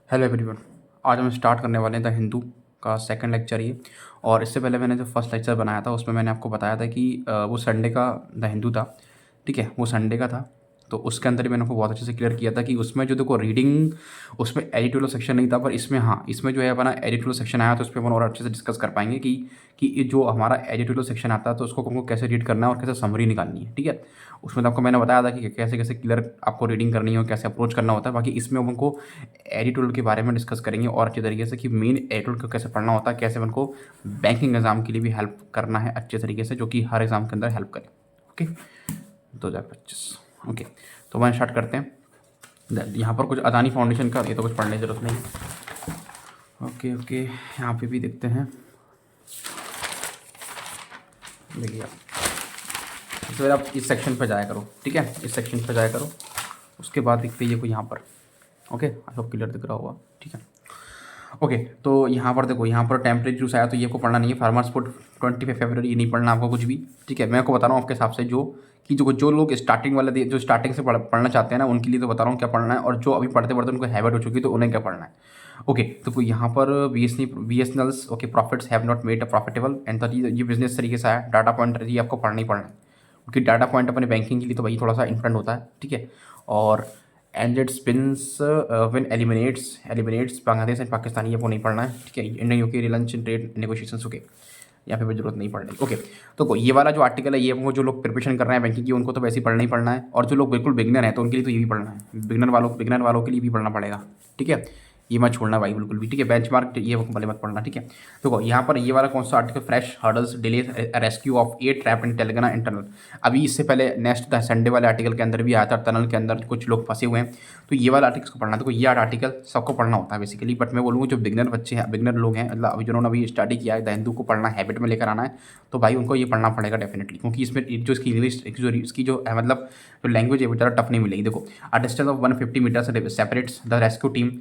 Hello everyone. आज हम start करने वाले हैं द हिंदू का सेकंड लेक्चर ये। और इससे पहले मैंने जो फर्स्ट लेक्चर बनाया था उसमें मैंने आपको बताया था कि वो संडे का द हिंदू था। ठीक है, वो संडे का था। तो उसके अंदर ही मैंने आपको बहुत अच्छे से क्लियर किया था कि उसमें जो देखो रीडिंग, उसमें एडिटोरियल सेक्शन नहीं था, पर इसमें हाँ, इसमें जो है अपना एडिटोरियल सेक्शन आया तो उस पर अपन और अच्छे से डिस्कस कर पाएंगे कि ये जो हमारा एडिटोरियल सेक्शन आता है तो उसको हमको कैसे रीड करना है और कैसे समरी निकालनी है। ठीक है, उसमें तो आपको मैंने बताया था कि कैसे कैसे क्लियर आपको रीडिंग करनी है और कैसे अप्रोच करना होता है। बाकी इसमें हमको एडिटोरियल के बारे में डिस्कस करेंगे और अच्छे तरीके से कि मेन एडिटोरियल को कैसे पढ़ना होता है, कैसे हमको बैंकिंग एग्जाम के लिए भी हेल्प करना है अच्छे तरीके से, जो कि हर एग्जाम के अंदर हेल्प करे। ओके, 2025। ओके, तो वहाँ स्टार्ट करते हैं। यहाँ पर कुछ अदानी फाउंडेशन का ये तो कुछ पढ़ने की जरूरत नहीं है। ओके ओके, यहाँ पे भी देखते हैं। देखिए सबसे पहले आप इस सेक्शन पर जाया करो। ठीक है, इस सेक्शन पर जाया करो, उसके बाद देखते हैं ये कोई यहाँ पर। ओके, आपको क्लियर दिख रहा होगा। ठीक है, ओके। तो यहाँ पर देखो, यहाँ पर टेम्परेरी न्यूज़ आया तो ये आपको पढ़ना नहीं है। फार्मर्स फुड 25 फरवरी, ये नहीं पढ़ना आपको कुछ भी। ठीक है, मैं आपको बता रहा हूँ आपके हिसाब से जो लोग स्टार्टिंग वाले जो स्टार्टिंग से पढ़ना चाहते हैं ना, उनके लिए तो बता रहा हूँ क्या पढ़ना है, और जो अभी पढ़ते पढ़ते उनको हैबिट हो चुकी है तो उन्हें क्या पढ़ना है। ओके, तो कोई यहाँ पर BSNLs okay profits have not made a profitable and ये बिजनेस तरीके से आया। डाटा पॉइंट ये आपको पढ़ना ही पढ़ना है, क्योंकि डाटा पॉइंट अपने बैंकिंग के लिए तो वही थोड़ा सा इंपॉर्टेंट होता है। ठीक है, और and it spins when eliminates Bangladesh and Pakistani, ये वो नहीं पढ़ना है। ठीक है, Indian UK reliance trade negotiations. Okay, यहाँ पे भी जरूरत नहीं पढ़ने की। ओके, तो ये वाला जो आर्टिकल है ये वो जो लोग प्रिपरेशन कर रहे हैं बैंकिंग की उनको तो वैसे ही पढ़ना ही पढ़ना है, और जो लोग बिल्कुल बिगनर हैं तो उनके लिए तो ये भी पढ़ना है। बिगनर वालों के लिए भी पढ़ना पड़ेगा। ठीक है, ये मत छोड़ना भाई बिल्कुल भी। ठीक है, बेंचमार्क ये वाले मत पढ़ना। ठीक है, देखो यहाँ पर ये वाला कौन सा article, fresh hurdles delay rescue of A trap in Telangana internal. अभी इससे पहले नेक्स्ट संडे वाले आर्टिकल के अंदर भी आया था, टनल के अंदर कुछ लोग फंसे हुए हैं, तो ये वाला आर्टिकल को पढ़ना। देखो ये आर्टिकल सबको पढ़ना होता है बेसिकली, बट मैं बोलूँगा जो बिगनर बच्चे हैं, बिगनर लोग हैं, मतलब अभी जिन्होंने अभी स्टडी किया है, द हिंदू को पढ़ना हैबिट में लेकर आना है, तो भाई उनको ये पढ़ना पड़ेगा डेफिनेटली, क्योंकि इसमें जो इसकी इंग्लिश इसकी जो है मतलब जो लैंग्वेज है वो ज़्यादा टफ नहीं मिलेगी। देखो, a distance of 150 metre separates the rescue team.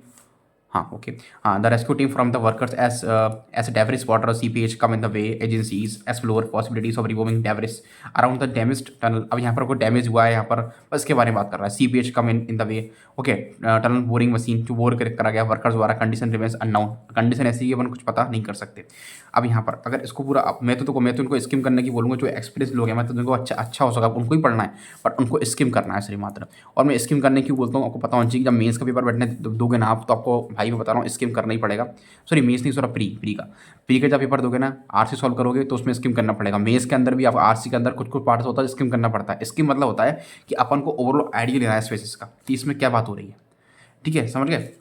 हाँ ओके, हाँ the rescue team from the workers as debris water CPH come in the way agencies explore possibilities of removing debris around the damaged tunnel. अब यहाँ पर कोई damage हुआ है यहाँ पर, बस इसके बारे में बात कर रहा है। CPH come in the way. Okay, tunnel boring machine जो बोर करा गया वर्कर्स द्वारा, कंडीशन रिमेंस अननाउन। कंडीशन ऐसी है अपन कुछ पता नहीं कर सकते। अब यहाँ पर अगर इसको पूरा मैं तो उनको स्किम करने की बोलूँगा। जो एक्सपीरियंस लोग हैं मैं तो उनको अच्छा हो सका उनको ही पढ़ना है, बट उनको स्किम करना है सिर्फ मात्र। और मैं स्किम करने क्यों बोलता हूँ, आपको पता होना चाहिए जब मेंस का पेपर बैठने दोगे ना आप, तो आपको भाई मैं बता रहा हूँ स्किम करना ही पड़ेगा। सॉरी मेंस नहीं, सॉरी प्री का जब पेपर दोगे ना, आरसी सॉल्व करोगे तो उसमें स्किम करना पड़ेगा। मेंस के अंदर भी आप आरसी के अंदर कुछ पार्ट होता है स्किम करना पड़ता है। स्किम मतलब होता है कि अपन को ओवरऑल आइडिया लेना है स्पेसिस का कि इसमें क्या बात हो रही है। ठीक है, समझ गए।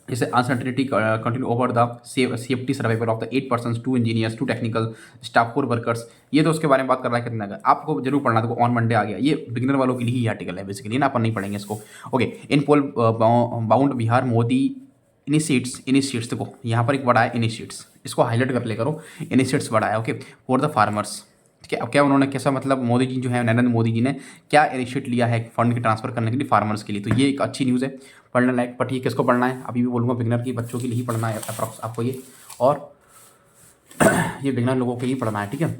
जैसे uncertainty continue over the safety survival of the 8 person, 2 engineers, 2 technical staff, 4 workers. ये तो उसके बारे में बात कर रहा है कितना का आपको जरूर पढ़ना। देखो ऑन मंडे आ गया, ये बिगनर वालों के लिए ही आर्टिकल है बेसिकली ना, अपन नहीं पढ़ेंगे इसको। ओके, इन पोल बाउंड बिहार मोदी इनिशिएट्स। देखो यहाँ पर एक बड़ा है इनिशिएट्स, इसको हाईलाइट कर ले करो। इनिशिएट्स बड़ा है। Okay, for the farmers. ठीक है, अब क्या उन्होंने कैसा मतलब मोदी जी जो है नरेंद्र मोदी जी ने क्या इनिशिएट लिया है फंड की ट्रांसफर करने के लिए फार्मर्स के लिए, तो ये एक अच्छी न्यूज़ है पढ़ने लायक। बट ये किसको पढ़ना है, अभी भी बोलूँगा बिगनर की बच्चों के लिए ही पढ़ना है अप्रॉक्स आपको ये, और ये बिगनर लोगों के लिए पढ़ना है। ठीक है,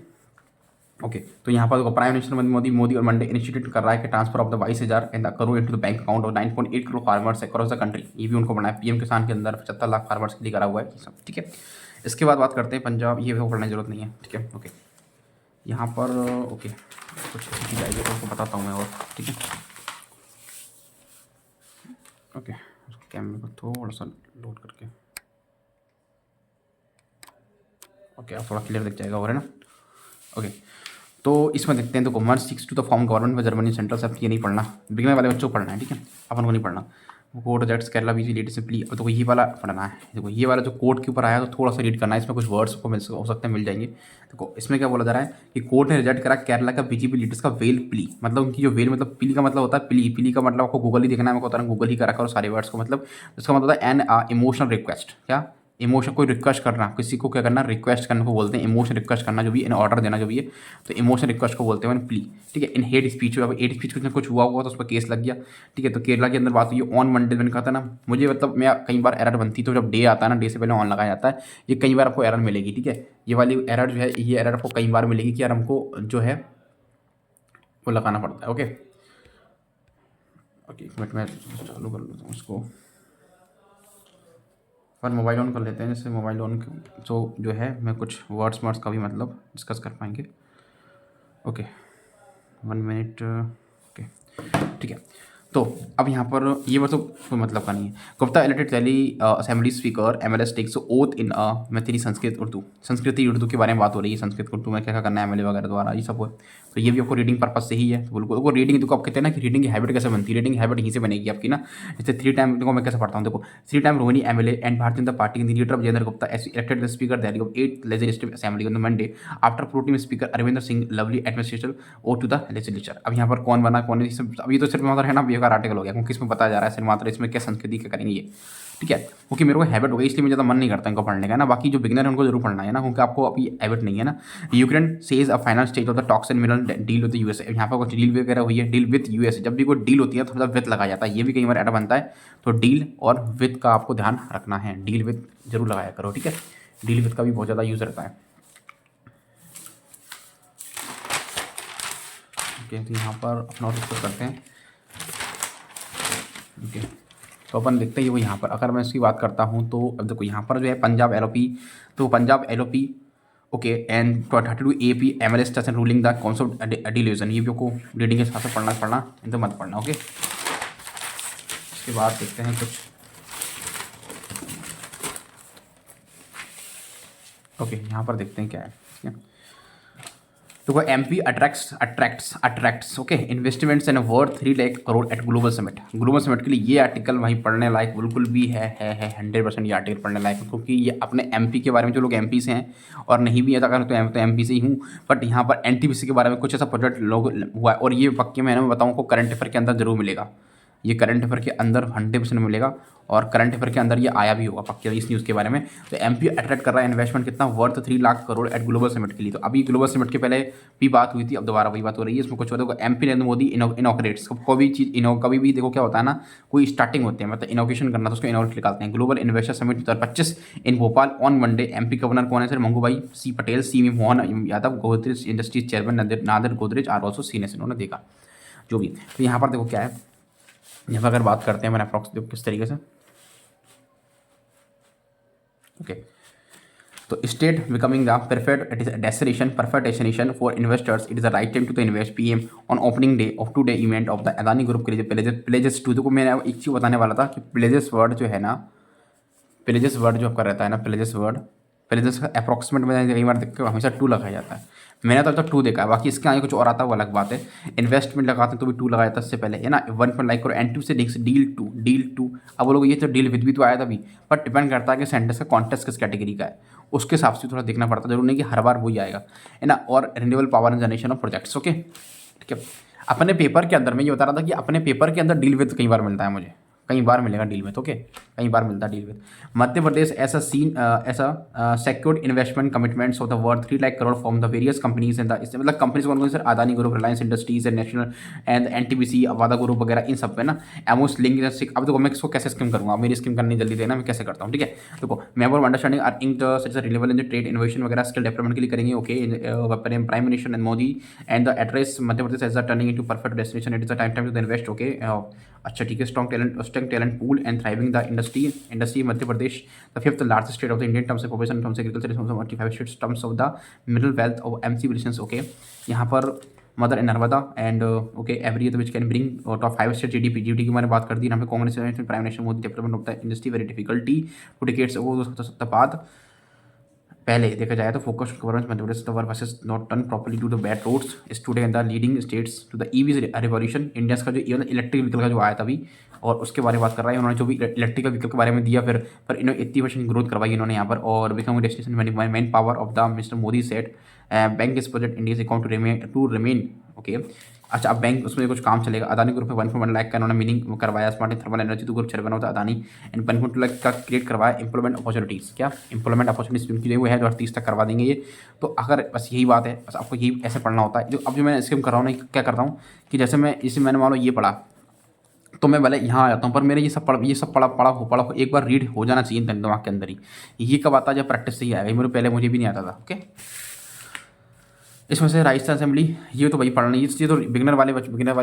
ओके। तो यहाँ पर प्राइम मिनिस्टर मोदी और मंडे इनिशिएटिव कर रहा है कि transfer of the 22,000 and crore into the bank account of 9.8 crore farmers across the country. ये भी उनको बनाया, PM किसान के अंदर 75 लाख फार्मर्स के लिए करा हुआ है सब। ठीक है, इसके बाद बात करते हैं पंजाब, ये वो पढ़ने की जरूरत नहीं है। ठीक है, ओके। यहाँ पर ओके कुछ ऐसी चीज़ आएगी तो आपको बताता हूँ मैं, और ठीक है ओके। कैमरे को थोड़ा सा लोड करके ओके, आप थोड़ा क्लियर दिख जाएगा, और है ना। ओके, तो इसमें देखते हैं। तो मर्ज 6 टू द फॉर्म गवर्नमेंट में जर्मनी सेंट्रल सब ये नहीं पढ़ना, बिगनर वाले बच्चों को पढ़ना है। ठीक है, अपन को नहीं पढ़ना। Court that's Kerala BG latest simply, तो ये वाला पढ़ना है। देखो ये वाला जो कोर्ट के ऊपर आया तो थोड़ा सा रीड करना है, इसमें कुछ वर्ड्स को हो सकते हैं मिल जाएंगे। देखो इसमें क्या बोला जा रहा है कि कोर्ट ने रिजेक्ट करा केरला का बीजेपी लीडर्स का वेल प्ली। मतलब उनकी जो वेल मतलब प्ली का मतलब होता है प्ली का मतलब आपको गूगल ही देखना है, मैं बता रहा हूँ गूगल ही करा करो सारे वर्ड्स को। मतलब इसका मतलब होता है एन इमोशनल रिक्वेस्ट। क्या इमोशन, कोई रिक्वेस्ट करना, किसी को क्या करना, रिक्वेस्ट करने को बोलते हैं। इमोशन रिक्वेस्ट करना जो भी, इन ऑर्डर देना जो भी है, तो इमोशन रिक्वेस्ट को बोलते हैं प्ली। ठीक है, इन हेट स्पीच, अब हेट स्पीच कुछ हुआ तो उस पर केस लग गया। ठीक है, तो केरला के अंदर बात हुई ऑन मंडे। मैंने कहा था ना मुझे, मतलब मैं कई बार एरर बनती, तो जब डे आता है ना, डे से पहले ऑन लगाया जाता है, ये कई बार आपको एरर मिलेगी। ठीक है, ये वाली एरर जो है, ये एरर आपको कई बार मिलेगी कि यार हमको जो है वो लगाना पड़ता है। ओके ओके, एक मिनट में चालू कर लेता हूँ इसको। अपन मोबाइल ऑन कर लेते हैं, जैसे मोबाइल ऑन जो है मैं कुछ वर्ड्स का भी मतलब डिस्कस कर पाएंगे। Okay 1 minute. ओके ठीक है। तो अब यहाँ पर ये वर्ड तो कोई मतलब का नहीं है। Gupta elected Delhi assembly speaker MLA takes oath in मैं तेरी संस्कृति उर्दू के बारे में बात हो रही है। संस्कृत उर्दू में क्या क्या करना है एमएलए वगैरह द्वारा, ये सब हो। तो ये भी आपको रीडिंग पर्पज से ही है। तो बिल्कुल देखो रीडिंग, देखो आप कहते हैं ना कि रीडिंग की हैबिट कैसे बनती है, रीडिंग हैबिट यहीं से बनेगी आपकी ना। जैसे 3 टाइम, देखो मैं कैसे पढ़ता हूँ, देखो 3 time Rohini MLA and Bharatiya Janata party leader Jender Gupta elected speaker Delhi of 8th legislative assembly on Monday after pro tem speaker Arvinder Singh Lovely administration oath to the legislature. अब यहाँ पर कौन बना कौन नहीं, अब ये तो सिर्फ मात्र है ना बेकार आर्टिकल हो गया, क्योंकि इसमें बताया जा रहा है सिर्फ मात्र इसमें क्या संस्कृति क्या करेंगे ये, ठीक है। क्योंकि मेरे को हैबिट हो गई इसलिए मुझे ज़्यादा मन नहीं करता इनको पढ़ने का ना। बाकी जो बिगिनर है उनको जरूर पढ़ना है ना, क्योंकि आपको अभी हैबिट नहीं है ना। Ukraine says a final stage of the talks and mineral deal with USA. यहाँ पर कुछ डील वगैरह हुई है, डील विद यूएसए। जब भी कोई डील होती है तो थोड़ा विद लगाया जाता है, ये भी कई बार ऐड बनता है। तो डील और विद का आपको ध्यान रखना है, डील विद जरूर लगाया करो, ठीक है। डील विद का भी बहुत ज़्यादा यूज़ रहता है। ओके तो यहाँ पर अपना और करते हैं। ओके तो अपन देखते हैं वो यहाँ पर अगर मैं इसकी बात करता हूँ तो अब देखो यहाँ पर जो है पंजाब एलओपी, तो Punjab LOP okay and 32 AP MLS station ruling the concept delusion. ये भी को रीडिंग के साथ पढ़ना तो मत पढ़ना। ओके इसके बाद देखते हैं कुछ। ओके यहाँ पर देखते हैं क्या है, ठीक है। तो वो MP attracts okay investments and worth 3 lakh crore eight global summit के लिए। ये आर्टिकल वहीं पढ़ने लायक बिल्कुल भी है 100% ये आर्टिकल पढ़ने लायक, क्योंकि ये अपने MP के बारे में, जो लोग MP से हैं और नहीं भी है तो MP से ही हूँ, बट यहाँ पर NTPC के बारे में कुछ ऐसा प्रोजेक्ट लोग हुआ है और ये पक्के मैंने बताऊँ आपको करंट अफेयर के अंदर जरूर मिलेगा। ये करंट अफेयर के अंदर 100% मिलेगा और करंट अफेयर के अंदर ये आया भी होगा पक्के इस न्यूज़ के बारे में। तो MP अट्रैक्ट कर रहा है इन्वेस्टमेंट कितना, worth 3 lakh crore eight global summit के लिए। तो अभी ग्लोबल समिट के पहले भी बात हुई थी, अब दोबारा वही बात हो रही है। इसमें कुछ होता है MP नरेंद्र मोदी इनोग्रेट्स। कोई भी चीज़ कभी भी देखो क्या होता है ना, कोई स्टार्टिंग होती है मतलब इनोग्रेशन करना तो उसको इनोग्रेट निकालते हैं। Global investor summit 2025 in Bhopal on Monday. MP governor कौन है sir, Mangubhai C Patel, C Mohan Yadav, Godrej industries chairman Nadir Godrej are also seen S, इन्होंने देखा जो भी। तो यहाँ पर देखो क्या है, यहाँ पर अगर बात करते हैं मैंने अप्रॉक्स देखो किस तरीके से। ओके तो state becoming the perfect destination for investors, it is the right time to the invest PM on opening day of today event of the Adani group के लिए प्लेजेस टू। देखो मैंने एक चीज़ बताने वाला था कि प्लेजेस वर्ड जो है ना, प्लेजेस वर्ड जो आपका रहता है ना, प्लेजेस का अप्रॉक्सीमेट में कई बार देख के हमेशा 2 लगाया जाता है। मैंने तो अब तक 2 देखा है, बाकी इसके आगे कुछ और आता है वो अलग बात है। इन्वेस्टमेंट लगाते हैं तो भी 2 लगाया था इससे पहले है ना। 1 पर लाइक करो एंड 2 से डील टू। अब वो लोग ये तो डील विद भी तो आया था भी, बट डिपेंड करता है कि सेंटेंस का कॉन्टेक्स्ट किस कैटेगरी का है, उसके हिसाब से थोड़ा देखना पड़ता है। जरूर नहीं कि हर बार वही आएगा है ना। और renewable power and generation of projects. Okay ठीक है। अपने पेपर के अंदर मैं ये बता रहा था कि अपने पेपर के अंदर डील विद कई बार मिलता है, मुझे कई बार मिलेगा डील विद। ओके कई बार मिलता है डील विद। मध्य प्रदेश ऐसा secured investment commitments of the worth 3 lakh crore from the various companies in the, इससे मतलब कंपनीज कौन कौन sir, Adani group, Reliance industries and national and NTPC Avaada group वगैरह, इन सब पे ना एमोस लिंक। अब देखो मैं इसको कैसे स्कीम करूँगा, मेरी स्कीम करनी जल्दी देना, मैं कैसे करता हूँ, ठीक है। देखो member of understanding are ink such reliable in the trade innovation वगैरह स्किल डेवलपमेंट के लिए करेंगे। Okay prime minister and Modi and the address Madhya Pradesh as the turning into perfect destination, it is the time to the invest. Okay अच्छा ठीक है। Strong talent pool and thriving the industry Madhya Pradesh the 5th largest state of the Indian terms of population, terms agriculture, 45 states terms of the mineral wealth of MC relations. Okay यहाँ पर mother in Narmada and okay every year which can bring top 5 state GDP की मैंने बात कर दी। यहाँ पे Congress prime minister Modi development of the industry very difficulty to decades वो बाद। पहले देखा जाए तो focus government Madhya Pradesh versus not turn properly to the bad roads is today in the leading states to the EV revolution. India का जो electric vehicle का जो आया था अभी, और उसके बारे में बात कर रहा है। उन्होंने जो भी इलेक्ट्रिकल व्हीकल के बारे में दिया फिर पर इन्होंने 80% ग्रोथ करवाई इन्होंने यहाँ पर। और become destination manpower of the mister Modi set bank is project India account to remain. Okay अच्छा अब बैंक उसमें कुछ काम चलेगा। अदानी ग्रुप में 1.1 लाख का इन्होंने मीनिंग करवाया। स्मार्ट थर्मल एनर्जी तो ग्रुप चेयरमैन होता है अदानी एंड 1.2 लाख का क्रिएट करवाया एम्प्लॉयमेंट अपॉर्चुनिटीज़। क्या एम्प्लॉयमेंट अपॉर्चुनिटीज़ उनकी जो है 2030 तक करवा देंगे ये। तो अगर बस यही बात है, बस आपको यही ऐसे पढ़ना होता है। जो अब जो मैं स्कीम कर रहा हूँ ना, क्या करता हूँ कि जैसे मैं इसे मैंने मान लो ये पढ़ा तो मैं भले यहाँ आ जाता हूँ, पर मेरे ये सब पढ़ा एक बार रीड हो जाना चाहिए दिमाग के अंदर ही। ये कब आता है जब प्रैक्टिस से ही आएगा, मेरे पहले मुझे भी नहीं आता था। ओके इसमें से राजस्थान असेंबली, ये तो भाई पढ़ना है, ये तो बिगनर वाले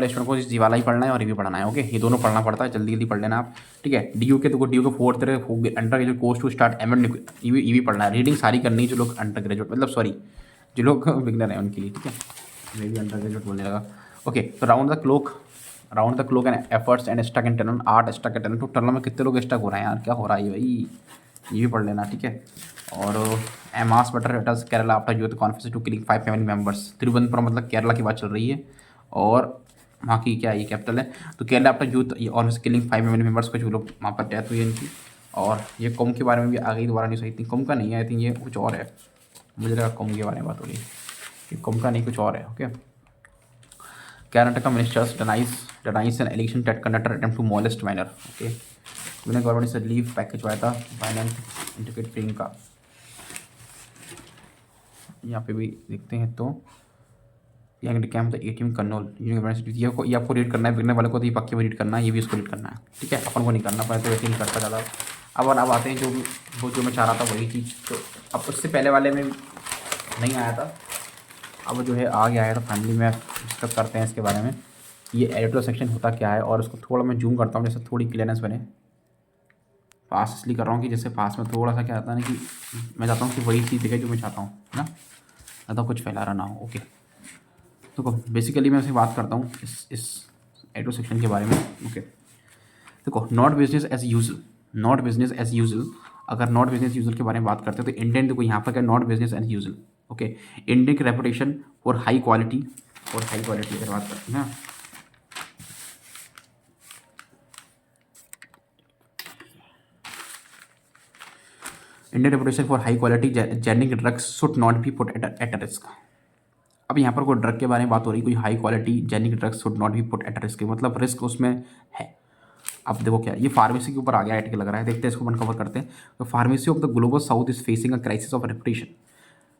स्टूडेंट को ये वाला ही पढ़ना है और ये भी पढ़ना है। ओके, ये दोनों पढ़ना पड़ता है, जल्दी जल्दी पढ़ लेना आप, ठीक है। D U K fourth undergraduate course to start M Ed, ये भी पढ़ना है। रीडिंग सारी करनी है जो लोग अंडर ग्रेजुएट, मतलब सॉरी जो लोग बिगनर हैं उनके लिए, ठीक है। मैं भी अंडर ग्रेजुएट बोलने लगा। ओके, तो round the clock and efforts and stuck in tunnel, 8 stuck in tunnel. तो टनल में कितने लोग स्टक हो रहे हैं यार, क्या हो रहा है भाई, ये भी पढ़ लेना, ठीक है। और एमास बटर एटस Kerala after youth conference to killing 5 family members. Thiruvananthapuram मतलब केरला की बात चल रही है, और वहाँ की क्या ये कैपिटल है। तो केरला आफ्टर यूथ और किलिंग 5 फैमिली मेंबर्स, कुछ लोग वहाँ पर डेथ हुई है इनकी। और ये कुंभ के बारे में भी आ गई दोबारा, नहीं सही थी, कुंभ का नहीं है, आई थिंक ये कुछ और है, मुझे लगा कुंभ के बारे में बात हो रही है, ये कुंभ का नहीं कुछ और है। Okay, Karnataka ministers denies an election that conductor attempt to molest minor. Okay, Union government is a leave package by the finance integrate Priyanka। यहाँ पे भी देखते हैं तो young camp the ATM Kannur university, ये आपको रीड करना है, बिगनर वाले को तो ये पक्के में रीड करना है, ये भी इसको रीड करना है, ठीक है। अपन को नहीं करना, पहले तो वैसे नहीं करता ज़्यादा। अब आते हैं जो मैं चाह रहा था वही चीज़, तो अब उससे पहले वाले में नहीं आया था, अब जो है आ गया है, तो फैमिली में डिस्कस करते हैं इसके बारे में, ये एडिटोरियल सेक्शन होता क्या है। और उसको थोड़ा मैं जूम करता हूँ जैसे थोड़ी क्लियरनेस बने। पास इसलिए कर रहा हूँ कि जैसे पास में थोड़ा सा क्या आता है ना कि मैं चाहता हूँ कि वही चीज़ दिखे जो मैं चाहता हूँ, है ना, ज़्यादा कुछ फैला रहा ना हो। ओके, तो बेसिकली मैं उससे बात करता हूँ इस एडिटोरियल सेक्शन के बारे में। ओके, देखो, नॉट बिजनेस एज यूजल। अगर नॉट बिजनेस यूजल के बारे में बात करते हैं तो इंडियन, देखो यहाँ पर क्या, not business as usual. Okay, Indian की रेपुटेशन फॉर हाई क्वालिटी अगर बात करते हैं ना, Indian reputation for high quality generic drugs should not be put at risk. अब यहाँ पर कोई ड्रग के बारे में बात हो रही, कोई high quality generic drugs should not be put at risk, मतलब रिस्क उसमें है। अब देखो क्या, ये फार्मेसी के ऊपर आ गया आर्टिकल लग रहा है, देखते हैं इसको अपन कवर करते हैं। तो pharmacy of the global south is facing a crisis of reputation.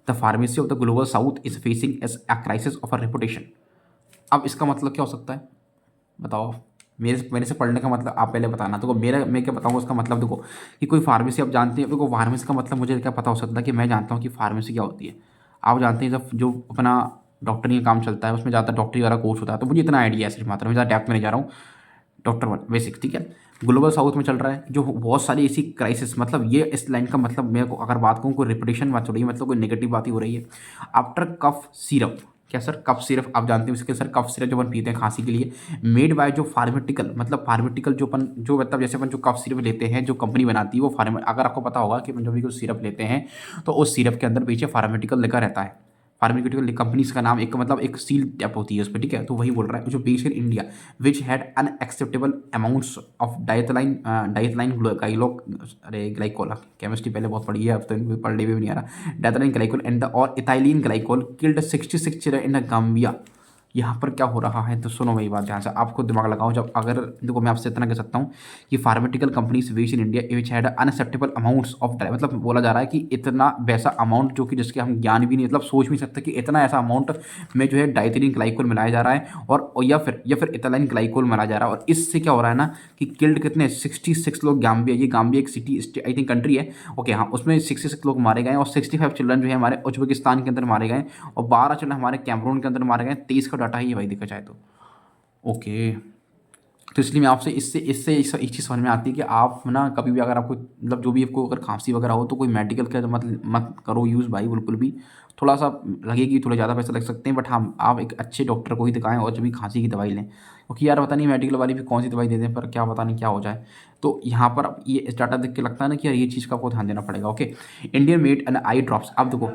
The pharmacy of the global south is facing as a crisis of a reputation. अब इसका मतलब क्या हो सकता है बताओ, मेरे से पढ़ने का मतलब आप पहले बताना। तो मैं क्या बताऊँ उसका मतलब, देखो कि कोई फार्मेसी आप जानते हैं, देखो फार्मेसी का मतलब मुझे क्या पता हो सकता है कि मैं जानता हूँ कि फार्मेसी क्या होती है। आप जानते हैं जब जो अपना डॉक्टरी का काम चलता है उसमें ज़्यादा डॉक्टरी वाला कोर्स होता है, तो मुझे इतना आइडिया है सिर्फ मात्रा में, ज़्यादा डेप्थ में नहीं जा रहा हूँ। डॉक्टर वन बेसिक, ठीक है। ग्लोबल साउथ में चल रहा है जो बहुत सारी ऐसी क्राइसिस, मतलब ये इस लाइन का मतलब मेरे को अगर बात कहूँ कोई रिपीटेशन बात हो रही है, मतलब कोई नेगेटिव बात ही हो रही है। आफ्टर कफ सिरप, क्या सर, कफ सिरप आप जानते हैं उसके, सर कफ सिरप जो अपन पीते हैं खांसी के लिए, मेड बाय जो फार्मेटिकल, मतलब फार्मेटिकल जो मतलब जैसे अपन जो कफ सिरप लेते हैं जो कंपनी बनाती है वो अगर आपको पता होगा कि अपन जो भी कोई सिरप लेते हैं तो उस सिरप के अंदर पीछे फार्मेटिकल लिखा रहता है। फार्मास्यूटिकल कंपनीज का नाम एक मतलब एक सील टैप होती है उस पर, ठीक है। तो वही बोल रहा है, जो based in India which had unacceptable amounts of diethylene glycol, अरे ग्लाइकोल, केमिस्ट्री पहले बहुत पढ़ी है, अब तो पढ़ने में भी नहीं आ रहा। डाइथलाइन ग्लाइकोल एंड द और ethylene glycol killed 66 children in Gambia. यहाँ पर क्या हो रहा है, तो सुनो मेरी बात ध्यान से, आप खुद दिमाग लगाओ। जब अगर देखो मैं आपसे इतना कह सकता हूँ कि pharmaceutical companies based in India which had unacceptable amounts of, मतलब बोला जा रहा है कि इतना वैसा अमाउंट जो कि जिसके हम ज्ञान भी नहीं, मतलब सोच भी सकते कि इतना ऐसा अमाउंट में जो है डाइथिलीन ग्लाइकोल मिलाया जा रहा है, और या फिर इथाइलिन ग्लाइकोल मिलाया जा रहा है। और इससे क्या हो रहा है ना कि किल्ड कितने 66 लोग, गाम्बिया, ये गाम्बिया एक सिटी आई थिंक कंट्री है, ओके हाँ, उसमें 66 लोग मारे गए और 65 चिल्ड्रन जो है हमारे उज्बेकिस्तान के अंदर मारे गए, और 12 चिल्ड्रन हमारे कैमरून के अंदर मारे गए। 23 का डाटा ही है भाई देखा जाए तो। ओके, तो इसलिए मैं आपसे इससे एक चीज़ समझ में आती है कि आप ना कभी भी अगर आपको मतलब जो भी आपको अगर खांसी वगैरह हो तो कोई मेडिकल का मत करो यूज़ भाई, बिल्कुल भी। थोड़ा सा लगेगी, थोड़े ज़्यादा पैसे लग सकते हैं, बट हाँ आप एक अच्छे डॉक्टर को ही दिखाएं और जब भी खांसी की दवाई लें, क्योंकि यार पता नहीं मेडिकल वाली भी कौन सी दवाई दे दें पर क्या पता नहीं क्या हो जाए। तो यहाँ पर अब ये डाटा देख के लगता है ना कि यार ये चीज़ का आपको ध्यान देना पड़ेगा। Okay, Indian made and eye drops, अब देखो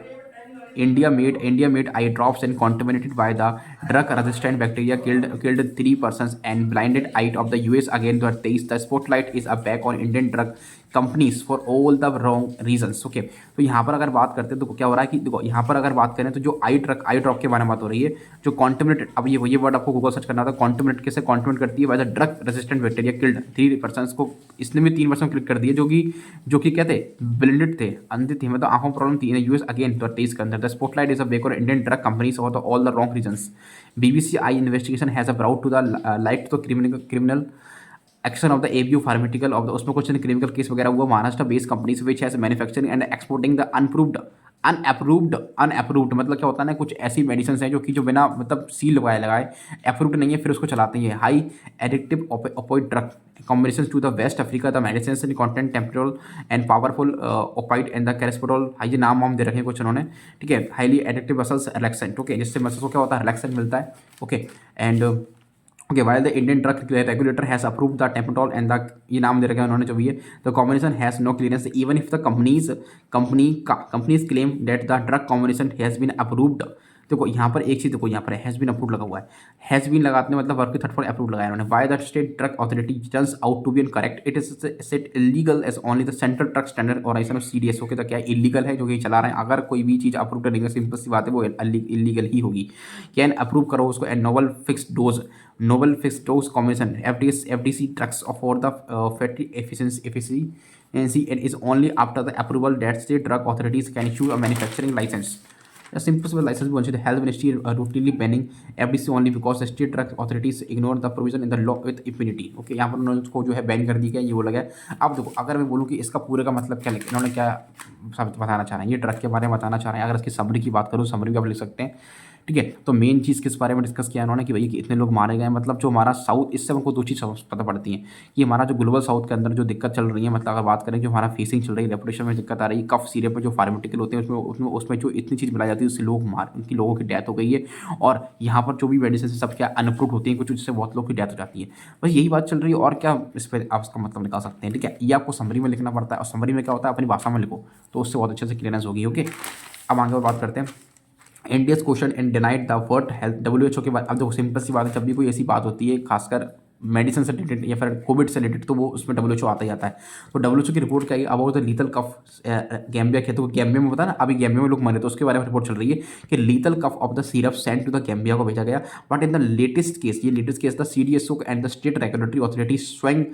India made eye drops and contaminated by the drug resistant bacteria killed 3 persons and blinded eye of the US again 2023। The spotlight is a back on Indian drug companies for all the wrong reasons. Okay, तो यहाँ पर अगर बात करते हैं तो क्या हो रहा है कि देखो यहाँ पर अगर बात करें तो जो आई ड्रॉप के बारे में बात हो रही है, जो कॉन्टेमिनेटेड, अब ये वर्ड आपको गूगल सर्च करना था, कॉन्टेमिनेट कैसे कॉन्टेमिनेट करती है by the drug resistant bacteria killed 3 person को, इसने भी 3 पर्सन क्लिक कर दिए जो कि कहते ब्लिंडेड थे, अंधे थे, मतलब आंखों प्रॉब्लम थी यूएस अगेन 23 के अंदर। The spotlight is a back or Indian drug companies or all the wrong reasons. BBC eye investigation has brought to the light two criminal action of the ABU pharmaceutical of the, उसमें कुछ clinical case वगैरह हुआ Maharashtra based companies which has manufacturing and exporting the unproved unapproved मतलब क्या होता है ना, कुछ ऐसी मेडिसिन हैं जो कि जो बिना मतलब सील लगाए लगाए अप्रूव्ड नहीं है, फिर उसको चलाते हैं। High addictive opioid drug combinations to the West Africa, the medicines contain temporal and powerful opioid and the carespitol, ये नाम वाम दे रखे हैं कुछ उन्होंने, ठीक है। Highly addictive muscles relaxant, okay, जिससे मसल्स को क्या होता है, रिलैक्सेंट मिलता है, okay. And okay, while the Indian drug regulator has approved the टेम्पोटॉल एंड द, ये नाम दे रखा है उन्होंने जो भी है, the combination has no clearance even if the companies claim that the drug combination has been approved. देखो यहाँ पर एक चीज़, देखो यहाँ पर हैज़ बीन अप्रूव लगा हुआ है, हैज़ बीन लगाते मतलब वर्क के थर्ड फॉर अप्रूव लगाया उन्होंने। By the state drug authority turns out to be correct, it is set illegal as only the central drug standard organisation of CDS, okay. तो क्या इलीगल है जो कि चला रहे हैं, अगर कोई भी चीज़ अप्रूव करेंगे, सिंपल सी बात है वो इलीगल ही होगी। कैन अप्रूव करो उसको, and novel fixed dose combination FDC drugs for the fatty efficiency and is only after the approval that state drug authorities can issue a manufacturing license. A simple license भी the health ministry routinely banning FDC only because the state drug authorities ignore the provision in the law with impunity. Okay, यहाँ पर उन्होंने उसको जो है ban कर दी गया, ये बोला गया। अब देखो अगर मैं बोलूँ कि इसका पूरे का मतलब क्या लिखा, इन्होंने क्या बताना चाह रहे हैं, ये ड्रग के बारे में बताना चाह रहे हैं। अगर इसकी समरी की बात करूँ, समरी भी आप लिख सकते हैं, ठीक है। तो मेन चीज़ किस बारे में डिस्कस किया उन्होंने कि भाई कि इतने लोग मारे गए, मतलब जो हमारा साउथ, इससे हमको दो चीज़ पता पड़ती है कि हमारा जो ग्लोबल साउथ के अंदर जो दिक्कत चल रही है, मतलब अगर बात करें जो हमारा फेसिंग चल रही है, रेपुटेशन में दिक्कत आ रही है, कफ सीरप में जो फार्मास्यूटिकल होते हैं उसमें जो इतनी चीज़ मिलाई जाती है उससे उनकी लोगों की डेथ हो गई है। और यहाँ पर जो भी मेडिसिन सब क्या अनअप्रूव्ड होती हैं कुछ, जिससे बहुत लोगों की डेथ हो जाती है। बस यही बात चल रही है, और क्या इस पर आप इसका मतलब निकाल सकते हैं, ठीक है। ये आपको समरी में लिखना पड़ता है, और समरी में क्या होता है, अपनी भाषा में लिखो तो उससे बहुत अच्छे से क्लियरेंस होगी, ओके। अब आगे और बात करते हैं। India's question and denied the world health WHO के बाद। अब देखो सिंपल सी बात है, जब भी कोई ऐसी बात होती है खासकर मेडिसिन से रिलेटेड या फिर कोविड से रिलेटेड, तो वो उसमें WHO आता ही आता है। तो WHO की रिपोर्ट क्या है, about the lethal cough Gambia के, तो गैम्बिया में पता ना अभी गैम्बिया में लोग मरे, तो उसके बारे में रिपोर्ट चल रही है कि lethal cough of the syrup sent to the Gambia को भेजा गया। But in the latest case, ये latest case the CDSO and the state regulatory authority swung,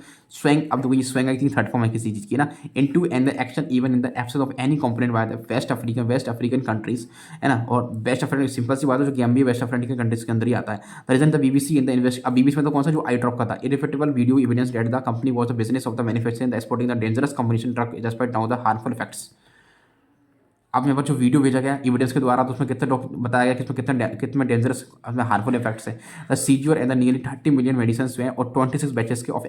अब देखो ये swung I think third form है किसी चीज़ की ना, into and the action even in the absence of any complaint by the west African countries, है ना। और वेस्ट अफ्रीकन, सिंपल सी बात है, जो गैम्बिया वेस्ट अफ्रीकन कंट्रीज के अंदर ही आता है। The reason the BBC in the invest, अब BBC में तो कौन सा, जो आई ड्रॉप का था, इरिफेक्टेबल video evidence that the company was the business of the manufacturing and exporting the dangerous combination drug despite now the harmful effects। अब यहाँ पर जो वीडियो भेजा गया एविडेंस के द्वारा, तो उसमें कितने बताया गया कि इसमें कितने डेंजरस हार्मफुल इफेक्ट्स है। The seizure and the nearly 30 million medicine जो हैं और 26 बैचेस के of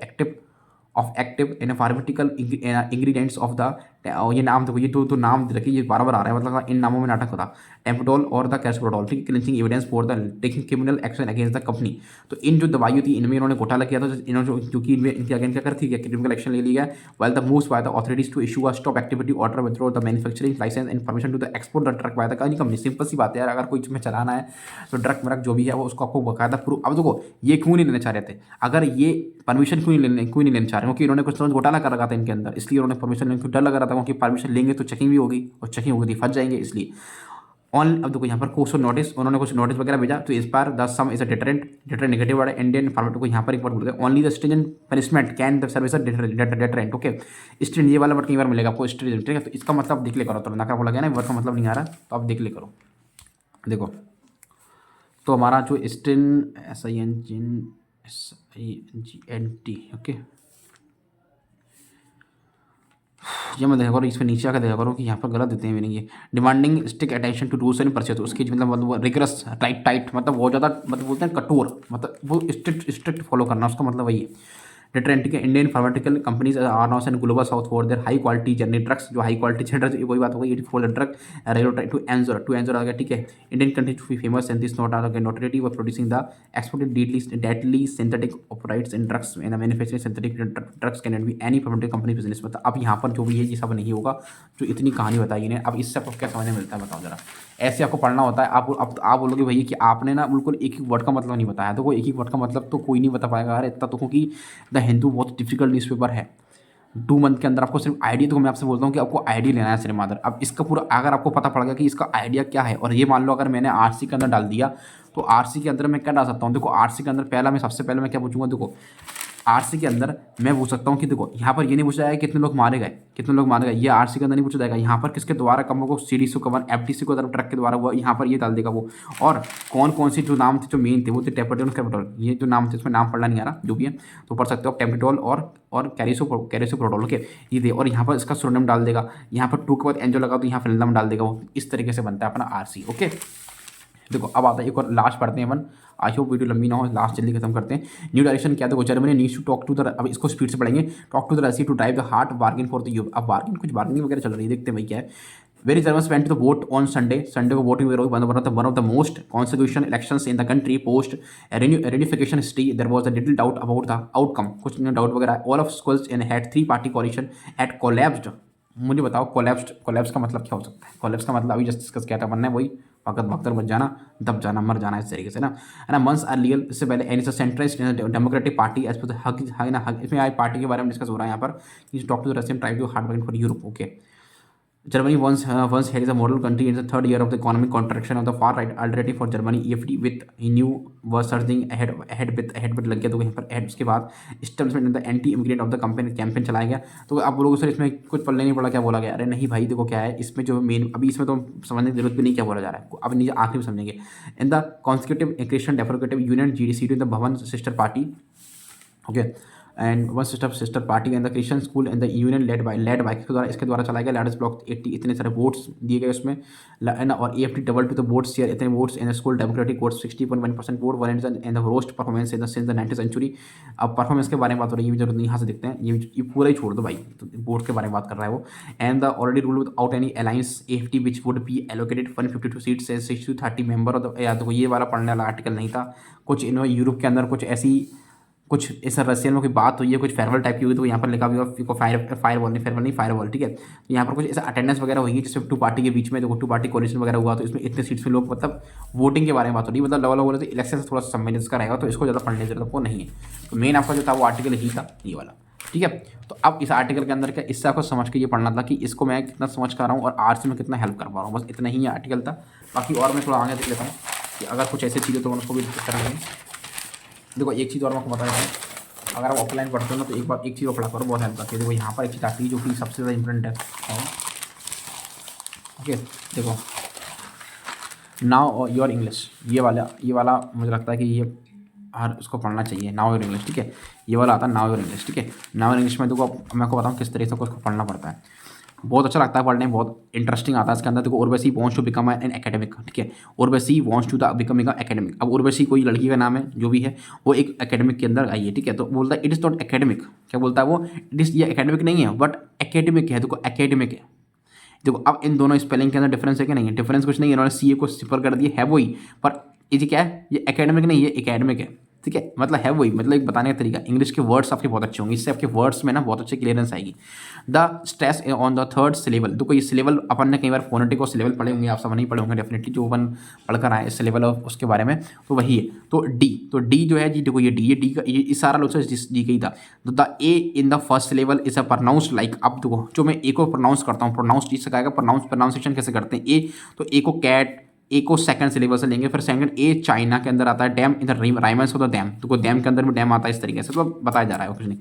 active in pharmaceutical ingredients of the, ये नाम देखो, ये तो नाम रखिए, ये बार बार आ रहा है, मतलब इन नामों में नाटक होता। टेम्पोडोल और द कैस्प्रोडोल, ठीक है, clinching evidence for the taking criminal action against the company. तो इन जो दवाई थी इनमें इन्होंने घोटाला किया था, इन्होंने क्योंकि इनमें इनके अगेंस्ट क्या करती है, क्रिमिनल एक्शन ले लिया गया। While the moves by the authorities to issue a stop activity order withdraw the manufacturing licence and permission to the export the drug by the company. Simple सी बात है यार, अगर कोई इसमें चलाना है तो ड्रग मरक जो भी है वो उसको आपको बकायदा प्रूफ। अब देखो ये क्यों नहीं लेना चाह रहे थे, अगर ये परमिशन क्यों नहीं लेना चाह रहे, क्योंकि इन्होंने कुछ घोटाला कर रखा था इनके अंदर, इसलिए उन्होंने परमिशन लेने को डर लग रहा था, क्योंकि परमिशन लेंगे तो चेकिंग भी होगी, और चेकिंग होगी तो फंस जाएंगे, इसलिए ऑन। अब देखो यहाँ पर कोर्स नोटिस, उन्होंने कुछ नोटिस वगैरह भेजा, तो इस बार the sum is a deterrent negative word Indian format को यहाँ पर एक बार बोल गए, only the stringent punishment can the service deterrent, okay. Stringent ये वाला वर्ड कई बार मिलेगा आपको, स्ट्रिंजेंट, ठीक है। तो इसका मतलब देख ले करो, तो नकार बोला गया ना, वर्ड का मतलब नहीं आ रहा, तो आप देख ले करो। देखो तो हमारा जो SINGNT, ओके, ये मैं देखा करो, इस पर नीचे आकर देखा करो कि यहाँ पर गलत देते हैं मीनिंग, ये demanding stick attention to rules and procedure, तो उसकी मतलब रिगरस टाइट मतलब बहुत ज़्यादा, मतलब बोलते हैं कठोर, मतलब वो स्ट्रिक्ट फॉलो करना, उसका मतलब वही है। डिटरेंट के Indian pharmaceutical companies are now and global south for their high quality generic drugs, जो हाई क्वालिटी जनरिक, वही बात हो गई, for the drug regulatory to anger आ गया, ठीक है। Indian country to be famous and this not are notoriety for producing the exported deadly synthetic opioids in drugs and manufacturing synthetic drugs can not be any pharmaceutical company business. मतलब अब यहाँ पर जो भी है ये सब नहीं होगा, जो इतनी कहानी बताई इन्हें। अब इससे आपको क्या समझने मिलता है बताओ जरा, ऐसे आपको पढ़ना होता है। आप बोलोगे भैया कि आपने ना बिल्कुल एक वर्ड का मतलब नहीं बताया, तो कोई एक वर्ड का मतलब तो कोई नहीं बता पाएगा यार इतना, तो क्योंकि द हिंदू बहुत डिफिकल्ट न्यूज़पेपर है। 2 मंथ के अंदर आपको सिर्फ आइडिया, तो मैं आपसे बोलता हूँ कि आपको आइडिया लेना है सिर्फ मादर। अब इसका पूरा अगर आपको पता पड़ गया कि इसका आइडिया क्या है, और ये मान लो अगर मैंने RC के अंदर डाल दिया, तो RC के अंदर मैं क्या डाल सकता हूँ, देखो RC के अंदर सबसे पहले मैं क्या पूछूंगा, देखो आरसी के अंदर मैं पूछ सकता हूँ कि देखो यहाँ पर ये नहीं पूछा जाएगा कितने लोग मारे गए, कितने लोग मारे गए, ये आरसी के अंदर नहीं पूछा जाएगा। यहाँ पर किसके द्वारा कम को सीडीसी को कवर एफटीसी को ट्रक के द्वारा हुआ, यहाँ पर ये डाल देगा वो। और कौन कौन सी जो नाम थे जो मेन थे वो थे टेपेटोल कैपिटोल, ये जो नाम थे उसमें नाम पढ़ना नहीं आ रहा, जो भी है तो पढ़ सकते हो टेपेटोल और कैरिसोप्रोटोल। ओके ये दे, और यहाँ पर इसका सोनम डाल देगा, यहाँ पर 2 के बाद एंजो लगा तो यहाँ फिल्म डाल देगा वो। इस तरीके से बनता है अपना आरसी। ओके देखो अब आता है एक और लास्ट पढ़ते हैं अपन। आई होप वीडियो लंबी ना हो, लास्ट जल्दी खत्म करते हैं। न्यू डायरेक्शन क्या, देखो Germany needs to talk to the, अब इसको स्पीड से पढ़ेंगे। Talk to the Russia to drive the hard bargain for the Europe. अब बार्गेन कुछ बार्गेनिंग वगैरह चल रही है, देखते हैं भाई क्या है। Very Germans went to the vote on Sunday, Sunday को वोटिंग वगैरह one of the most constitution elections in the country post reunification history. There was a little doubt about the outcome, कुछ डाउट वगैरह। All of schools in had 3 party coalition at collapsed. मुझे बताओ collapse का मतलब क्या हो सकता है? कोलैप्स का मतलब अभी जस्ट डिस्कस किया था बनना है वही, वक्त वक्त मत जाना, दब जाना, मर जाना, इस तरीके से ना, है ना। मंथ्स आर लीगल, इससे पहले and centralised democratic party as per हक है ना, इसमें आज पार्टी के बारे में डिस्कस हो रहा है यहाँ पर। Talk to the Russian try to hard working for Europe. Okay Germany once had is a model country in the third year of the economic contraction of the far right alternative for Germany EFD with new was surging ahead with लग गया, तो यहाँ पर ahead उसके बाद establishment of the anti immigrant of the campaign चलाया गया। तो आप बोलोगे सर इसमें कुछ पढ़ने नहीं पड़ा, क्या बोला गया? अरे नहीं भाई देखो क्या है इसमें जो मेन, अभी इसमें तो समझने की जरूरत भी नहीं क्या बोला जा रहा है, अब नीचे आखिर में समझेंगे। In the consecutive Christian Democratic Union GDC in the भवन sister party. Okay and one sister party and the Christian school and the union led by इसके द्वारा चलाया गया। लार्जेस्ट ब्लॉक 80, इतने सारे वोट्स दिए गए उसमें, है ना। और EFD double to the votes share, इतने votes in the school democratic votes 60.1% vote won and the worst performance in the since the 19th century. अब परफॉर्मेंस के बारे में बात हो रही है, ये जरूरत नहीं, यहाँ से देखते हैं, ये पूरा ही छोड़ दो भाई, तो वोट के बारे में बात कर रहा है वो। And the already rule without any alliance EFD which would be allocated 152 seats 60 to 30 member. या तो ये वाला पढ़ने वाला आर्टिकल नहीं था, कुछ इन यूरोप के अंदर कुछ ऐसी कुछ ऐसा रशियन में कोई बात हुई है, कुछ फेयरवेल टाइप की हुई, तो यहाँ पर लिखा हुआ फायरवॉल, ठीक है। तो यहाँ पर कुछ ऐसा अटेंडेंस वगैरह हुई है जिसमें 2 पार्टी के बीच में, देखो 2 पार्टी कोalition वगैरह हुआ, तो इसमें इतने सीट्स में लोग, मतलब वोटिंग के बारे में बात हो रही है, मतलब लेवल बोले तो इलेक्शन से थोड़ा संबंधित इसका रहेगा, तो इसको ज़्यादा पढ़ने की जरूरत आपको नहीं है। तो मेन आपका जो था वो आर्टिकल ही था ये वाला, ठीक है। तो अब इस आर्टिकल के अंदर क्या, इससे आपको समझ के ये पढ़ना था कि इसको मैं कितना समझ कर रहा हूँ और आर्ट्स में कितना हेल्प कर पा रहा हूँ, बस इतना ही आर्टिकल था। बाकी और मैं थोड़ा आगे देख लेता हूँ कि अगर कुछ ऐसी चीज़ें तो मैं उसको भी डिस्कस करेंगे। देखो एक चीज़ और मैं आपको बता देता हूँ, अगर आप ऑफलाइन पढ़ते हो ना तो एक चीज़ और पढ़ा करो, बहुत हेल्प करती है। देखो यहाँ पर एक चीज़ आती है जो कि सबसे ज़्यादा इंपॉर्टेंट है। ओके देखो नाउ योर इंग्लिश, ये वाला मुझे लगता है कि ये हर उसको पढ़ना चाहिए। नाउ योर इंग्लिश, ठीक है, ये वाला आता है नाउ योर इंग्लिश, ठीक है। नाउ योर इंग्लिश में देखो मैं आपको बताऊँ किस तरीके से उसको पढ़ना पड़ता है, बहुत अच्छा लगता है पढ़ने में, बहुत इंटरेस्टिंग आता है इसके अंदर। देखो Urvashi wants to become an academic, ठीक है, Urvashi wants to becoming academic. अब उर्वशी कोई लड़की का नाम है जो भी है, वो एक एकेडमिक के अंदर आई है, ठीक है। तो बोलता है इट इज़ नॉट एकेडमिक, क्या बोलता है वो, इट इज़, ये एकेडमिक नहीं है बट एकेडमिक है। देखो एकेडमिक है, देखो अब इन दोनों स्पेलिंग के अंदर डिफरेंस है कि नहीं है? डिफरेंस कुछ नहीं है, इन्होंने CA को सिपर कर दिया है वही, पर ये क्या है, ये एकेडमिक नहीं, ये एकेडमिक है, ठीक है, मतलब है वही, मतलब एक बताने का तरीका। इंग्लिश के वर्ड्स आपके बहुत अच्छे होंगे, इससे आपके वर्ड्स में ना बहुत अच्छी क्लियरेंस आएगी। The stress on the third syllable, तो कोई सिलेबल अपन ने कई बार फोनेटिक और सिलेबल पढ़े होंगे, आप सब नहीं पढ़े होंगे डेफिनेटली, जो अपन पढ़कर आए सिलेबल और उसके बारे में, तो वही है। तो डी जो है जी, देखो ये डी का ये सारा लोग डी का ही था। तो the A in the first syllable is a pronounced like, अब देखो जो मैं ए को प्रोनाउंस करता हूँ, प्रोनाउंस चीज से कहेगा, प्रोनाउंसिएशन कैसे करते हैं ए, तो ए को कैट, ए को सेकंड सिलेबस से लेंगे, फिर सेकंड ए चाइना के अंदर आता है, dam in the rhymes of the dam, तो डैम के अंदर भी डैम आता है, इस तरीके से तो बताया जा रहा है कुछ नहीं।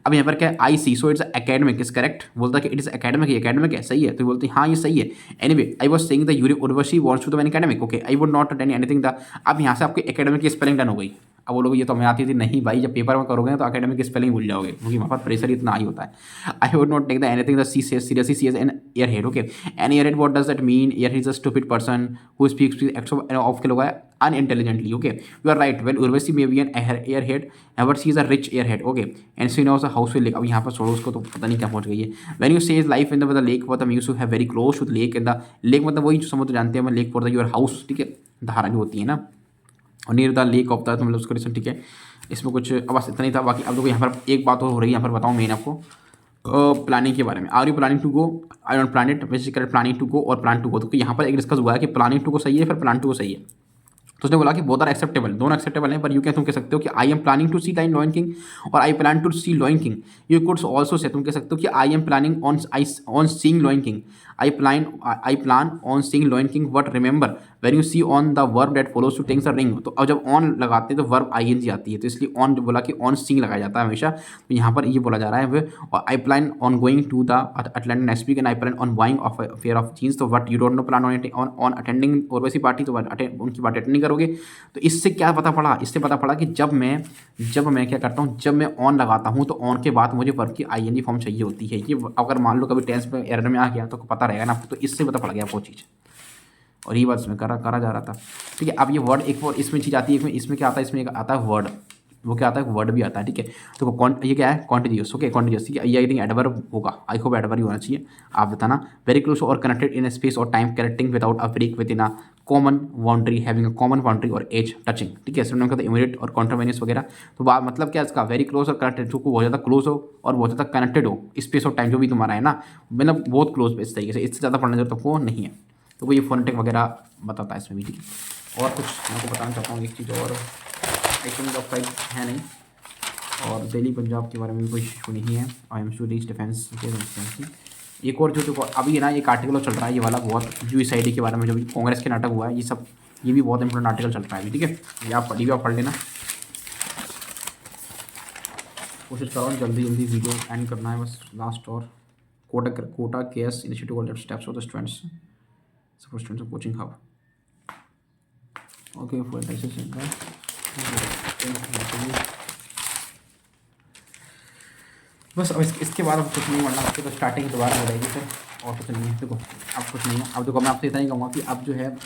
अब यहाँ पर क्या है IC, so it's academic, is correct, बोलता है कि इट इज एकेडमिक है, सही है, तो बोलते हैं हाँ ये सही है। Anyway I was saying the Urvashi wants to the academic, okay I would not attend anything the, अब यहाँ से आपकी एकेडमिक की स्पेलिंग डन हो गई। अब बोलोगे ये तो हमें आती थी, नहीं भाई, जब पेपर में करोगे ना तो एकेडमिक की स्पेलिंग भूल जाओगे, क्योंकि वहाँ पर प्रेशर इतना हाई होता है। I would not take the anything the seriously, see as an airhead, okay an airhead, what does that mean? Airhead is a stupid person who speaks x of के लोग unintelligently, okay you are right, well Urvashi may be an airhead but she is a rich airhead, okay and she knows a house with lake। अब यहाँ पर छोड़ो उसको, तो पता नहीं क्या पहुँच गई है। when you say life in the lake, मतलब used to have very close to the lake, and the lake मतलब वही जो समुद्र जानते हैं, lake for the your house, ठीक है, धारा जो होती है ना, और near the lake of the, तो मतलब उसका रीजन, ठीक है। इसमें कुछ अब बस इतना ही था। बाकी अब देखो यहाँ पर एक बात और हो रही है, यहाँ पर बताऊँ मेन आपको प्लानिंग के बारे में। Are you planning to go, I don't plan it, basically planning to go or plan to go. तो यहाँ पर एक डिस्कस हुआ है कि प्लानिंग टू गो सही है, फिर प्लान टू गो सही है। तो उसने बोला कि बोथ आर एक्सेप्टेबल, दोनों एक्सेप्टेबल हैं, पर यू क्या तुम कह सकते हो कि I am planning to see line Lion King और I plan to see Lion King. You could also say तुम कह सकते हो कि I am planning on seeing Lion King, I plan on seeing Lion King but remember when you see on the verb that follows to takes the ring. तो अब जब on लगाते हैं तो वर्ब आईएनजी आती है, तो इसलिए ऑन जो बोला कि ऑन सीइंग लगाया जाता है हमेशा, तो यहाँ पर ये बोला जा रहा है और I plan on going to the Atlanta next week and I plan on buying of fair of jeans. तो what you don't know plan on attending और वैसी पार्टी, तो उनकी पार्टी अटेंड नहीं करोगे। तो इससे क्या पता पड़ा, इससे पता पड़ा कि जब मैं क्या करता हूँ, जब मैं ऑन लगाता हूँ तो ऑन के बाद मुझे वर्ब की आईएनजी फॉर्म चाहिए होती है। ये अगर मान लो कभी टेंस में एरर में आ गया तो पता रहेगा ना, तो इससे पता पड़ गया वो चीज़, और ये बात इसमें करा जा रहा था। ठीक है, अब ये वर्ड एक और इसमें चीज़ आती है, इसमें क्या आता है, इसमें आता है वर्ड, वो क्या आता है, वर्ड भी आता है। ठीक है, तो ये क्या है, कॉन्टिन्यूस। ओके, कॉन्टिन्यूस, ठीक है, ये आई थिंक एडवर्ब होगा, आई होप एडवर्ब ही होना चाहिए, आप बताना। Very close or connected in space or time, connecting without a break within a common boundary, having a common boundary or edge touching. ठीक है, इसमें कहते हैं इमीडिएट और कॉन्टिन्यूस वगैरह। तो बात मतलब क्या है इसका, वेरी क्लोज और कनेक्टेड, जो बहुत ज़्यादा क्लोज हो और बहुत ज़्यादा कनेक्टेड हो, स्पेस और टाइम जो भी तुम्हारा है ना, मतलब बहुत क्लोज इस तरीके से, इससे ज़्यादा पढ़ने की जरूरत वो नहीं है। तो वो ये फोनेटिक वगैरह बताता है इसमें भी। ठीक है, और कुछ मैं आपको बताना चाहता हूँ एक चीज़ और, एक्शन ऑफ टाइप है नहीं, और दिल्ली पंजाब के बारे में भी कोई इशू नहीं है। I am sure reach defence की एक और जो अभी है ना एक आर्टिकल चल रहा है, ये वाला बहुत USAID के बारे में, जो भी कांग्रेस के नाटक हुआ है, ये सब ये भी बहुत इंपॉर्टेंट आर्टिकल चल रहा है अभी। ठीक है, ये आप पढ़ लेना, कोशिश करो जल्दी वीडियो एंड करना है बस लास्ट। और Kota KS initiative steps of the students coaching hub. Okay, for बस। अब इसके बाद अब कुछ नहीं बनना, तो स्टार्टिंग दोबारा हो जाएगी फिर, और कुछ नहीं है। देखो अब कुछ नहीं है, अब देखो मैं आपसे इतना ही कहूँगा कि अब जो है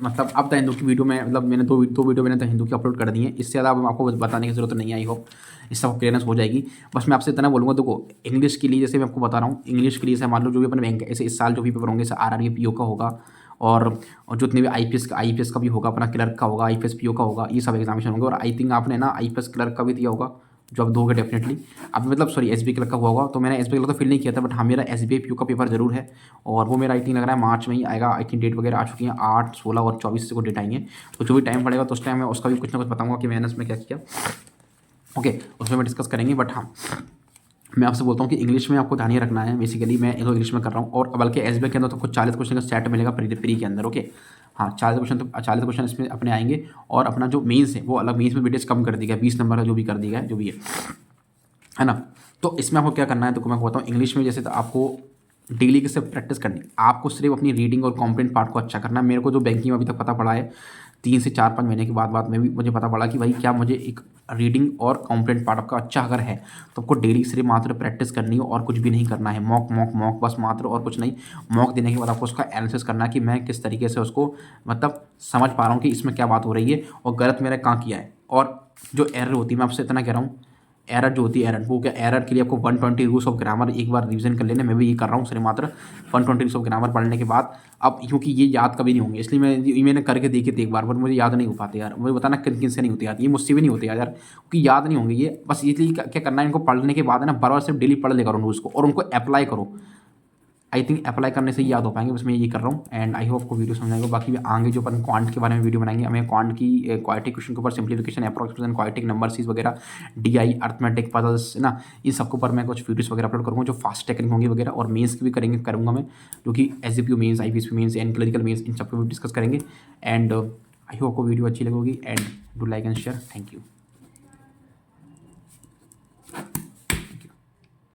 मतलब अब द हिंदू की वीडियो में, मतलब मैंने दो वीडियो मैंने द हिंदू की अपलोड कर दी है, इससे ज़्यादा अब आपको बताने की जरूरत नहीं आई। होप इस सब क्लियरनेस हो जाएगी। बस मैं आपसे इतना बोलूँगा, देखो इंग्लिश के लिए जैसे मैं आपको बता रहा हूँ, इंग्लिश के लिए जैसे मान लो जो भी अपने बैंक ऐसे इस साल जो भी पेपर होंगे, जैसे RRB PO का होगा, और जो जितने भी IPS का भी होगा, अपना क्लर्क का होगा, IPS PO का होगा, ये सब एग्जामिनेशन होंगे। और आई थिंक आपने ना IPS क्लर्क का भी दिया होगा, जो आप दोगे डेफिनेटली। अब मतलब सॉरी SBI क्लर्क का हुआ होगा, तो मैंने SBI क्लर्क तो फिल नहीं किया था, बट हाँ मेरा SBI PO का पेपर जरूर है, और वो मेरा आई थिंक लग रहा है मार्च में ही आएगा। आई थिंक डेट वगैरह आ चुकी है, 8, 16 और 24 से को डेट आएंगे। तो जो भी टाइम पड़ेगा तो उस टाइम मैं उसका भी कुछ ना कुछ बताऊँगा कि मैंने उसमें क्या किया। ओके, उसमें मैं डिस्कस करेंगे। बट हाँ मैं आपसे बोलता हूँ कि इंग्लिश में आपको ध्यान ही रखना है। बेसिकली मैं इंग्लिश में कर रहा हूँ, और बल्कि SBI के अंदर तो कुछ 40 क्वेश्चन का सेट मिलेगा प्री के अंदर। ओके हाँ, 40 क्वेश्चन इसमें अपने आएंगे, और अपना जो मेंस है वो अलग, मेंस में वेटेज कम कर दी गया, 20 नंबर का जो भी कर दिया है, जो भी है ना। तो इसमें आपको क्या करना है, तो मैं बताऊँ इंग्लिश में जैसे तो आपको डेली के सिर्फ प्रैक्टिस करनी, आपको सिर्फ अपनी रीडिंग और कॉम्प्रेंट पार्ट को अच्छा करना है। मेरे को जो बैंकिंग में अभी तक पता पड़ा है 3 से 4-5 महीने के बाद में भी मुझे पता पड़ा कि भाई क्या मुझे एक रीडिंग और कॉम्प्रेंट पार्ट आपका अच्छा अगर है तो आपको डेली सिर्फ मात्र प्रैक्टिस करनी है, और कुछ भी नहीं करना है। मॉक बस मात्र, और कुछ नहीं। मॉक देने के बाद आपको उसका एनालिसिस करना है कि मैं किस तरीके से उसको मतलब समझ पा रहा हूँ कि इसमें क्या बात हो रही है और गलत मेरा कहाँ किया है। और जो एरर होती है, मैं आपसे इतना कह रहा हूँ, एरर जो होती है एरर, वो क्या, एरर के लिए आपको 120 रूल्स ऑफ ग्रामर एक बार रिवीजन कर लेने। मैं भी ये कर रहा हूँ सिर्फ मात्र 120 रूल्स ऑफ ग्रामर पढ़ने के बाद। अब क्योंकि ये याद कभी नहीं होंगे, इसलिए मैंने करके देखे थे एक बार, बट मुझे याद नहीं हो पाते यार। मुझे बताना किन किन से नहीं होती याद, ये मुझसे भी नहीं होते यार, क्योंकि याद नहीं होंगे ये। बस इसलिए क्या करना है, इनको पढ़ने के बाद है ना, बार बार सिर्फ डेली पढ़ ले करो रूल्स को, और उनको अप्लाई करो। आई थिंक अप्लाई करने से ही याद हो पाएंगे। बस मैं ये कर रहा हूँ, एंड आई होप आपको वीडियो समझ आएगा। बाकी आगे जो अपन क्वांट के बारे में वीडियो बनाएंगे, हमें क्वांट की क्वाड्रेटिक क्वेश्चन के ऊपर simplification, approximation, quadratic number series वगैरह, DI अर्थमेटिक पजल्स है ना, इन सबके ऊपर मैं कुछ वीडियोस वगैरह अपलोड करूँगा, जो फास्ट टेक्निक होंगी वगैरह। और मेंस की भी करूँगा मैं, जो कि SGPO mains, IPSP mains and clerical mains, इन सबको भी डिस्कस करेंगे। एंड आई होप आपको वीडियो अच्छी लगेगी, and do like and share. Thank you.